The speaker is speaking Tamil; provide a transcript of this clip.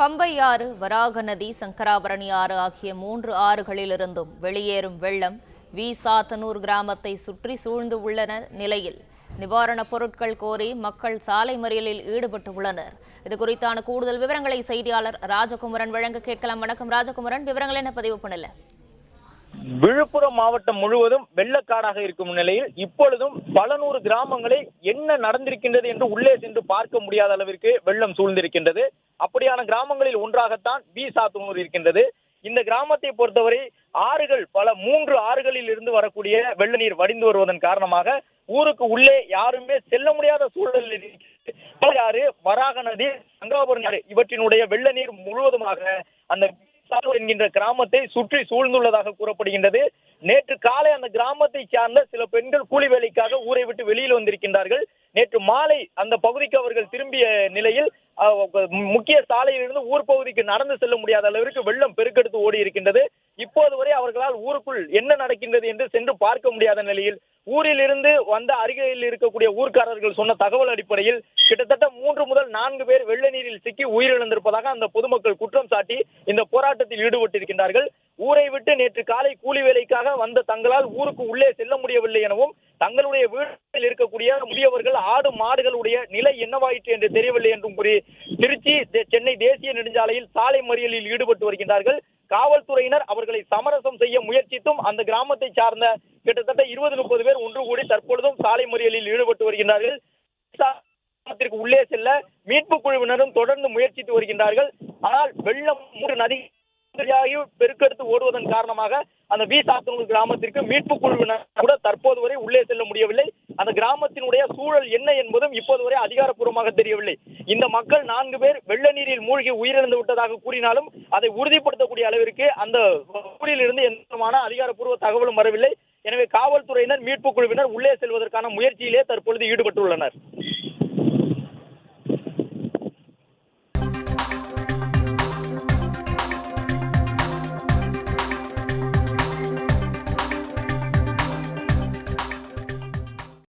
பம்பை ஆறு, வராக நதி, சங்கராபரணி ஆறு ஆகிய 3 ஆறுகளிலிருந்தும் வெளியேறும் வெள்ளம் சாத்தனூர் கிராமத்தை சுற்றி சூழ்ந்து உள்ள நிலையில் நிவாரணப் பொருட்கள் கோரி மக்கள் சாலை மறியலில் ஈடுபட்டு உள்ளனர். இதுகுறித்தான கூடுதல் விவரங்களை செய்தியாளர் ராஜகுமரன் வழங்க கேட்கலாம். வணக்கம் ராஜகுமரன், விவரங்கள் என்ன பதிவு பண்ணல? விழுப்புரம் மாவட்டம் முழுவதும் வெள்ளக்காடாக இருக்கும் நிலையில் இப்பொழுதும் பல நூறு கிராமங்களில் என்ன நடந்திருக்கின்றது என்று உள்ளே சென்று பார்க்க முடியாத அளவிற்கு வெள்ளம் சூழ்ந்திருக்கின்றது. அப்படியான கிராமங்களில் ஒன்றாகத்தான் சாத்தனூர் இருக்கின்றது. இந்த கிராமத்தை பொறுத்தவரை ஆறுகள் பல 3 ஆறுகளில் இருந்து வரக்கூடிய வெள்ள நீர் வடிந்து வருவதன் காரணமாக ஊருக்கு உள்ளே யாருமே செல்ல முடியாத சூழலில் இருக்கிறது. ஆறு, வராக நதி, சங்கராபுரம் ஆறு இவற்றினுடைய வெள்ள நீர் முழுவதுமாக அந்த என்கின்ற கிராமத்தை சுற்றி சூழ்ந்துள்ளதாக கூறப்படுகின்றது. நேற்று காலை அந்த கிராமத்தை சார்ந்த சில பெண்கள் கூலி வேலைக்காக ஊரை விட்டு வெளியில் வந்திருக்கின்றார்கள். நேற்று மாலை அந்த பகுதிக்கு அவர்கள் திரும்பிய நிலையில் முக்கிய சாலையிலிருந்து ஊர் பகுதிக்கு நடந்து செல்ல முடியாத அளவிற்கு வெள்ளம் பெருக்கெடுத்து ஓடி இருக்கின்றது. இப்போது வரை அவர்களால் ஊருக்குள் என்ன நடக்கின்றது என்று சென்று பார்க்க முடியாத நிலையில் ஊரில் இருந்து வந்த அருகில் இருக்கக்கூடிய ஊர்க்காரர்கள் சொன்ன தகவல் அடிப்படையில் கிட்டத்தட்ட 3 முதல் 4 பேர் வெள்ள நீரில் சிக்கி உயிரிழந்திருப்பதாக அந்த பொதுமக்கள் குற்றம் சாட்டி இந்த போராட்டத்தில் ஈடுபட்டிருக்கின்றார்கள். ஊரை விட்டு நேற்று காலை கூலி வேலைக்காக வந்த தங்களால் ஊருக்கு உள்ளே செல்ல முடியவில்லை எனவும் தங்களுடைய வீட்டில் இருக்கக்கூடிய முதியவர்கள் ஆடு மாடுகளுடைய நிலை என்னவாயிற்று என்று தெரியவில்லை என்றும் கூறி திருச்சி சென்னை தேசிய நெடுஞ்சாலையில் சாலை மறியலில் ஈடுபட்டு வருகின்றார்கள். காவல்துறையினர் அவர்களை சமரசம் செய்ய முயற்சித்தும் அந்த கிராமத்தை சார்ந்த கிட்டத்தட்ட 20-30 பேர் ஒன்று கூடி தற்பொழுதும் சாலை மறியலில் ஈடுபட்டு வருகின்றார்கள். உள்ளே செல்ல மீட்பு குழுவினரும் தொடர்ந்து முயற்சித்து வருகின்றார்கள். ஆனால் வெள்ளம் 3 நதி பெருக்கெடுத்து ஓடுவதன் காரணமாக அந்த சாத்தனூர் கிராமத்திற்கு மீட்பு குழுவினர் கூட தற்போது வரை உள்ளே செல்ல முடியவில்லை. அந்த கிராமத்தினுடைய சூழல் என்ன என்பதும் இப்போது வரை அதிகாரப்பூர்வமாக தெரியவில்லை. இந்த மக்கள் 4 பேர் வெள்ள நீரில் மூழ்கி உயிரிழந்து விட்டதாக கூறினாலும் அதை உறுதிப்படுத்தக்கூடிய அளவிற்கு அந்த ஊரில் இருந்து எந்த விதமான அதிகாரப்பூர்வ தகவலும் வரவில்லை. எனவே காவல்துறையினர் மீட்பு குழுவினர் உள்ளே செல்வதற்கான முயற்சியிலே தற்பொழுது ஈடுபட்டுள்ளனர்.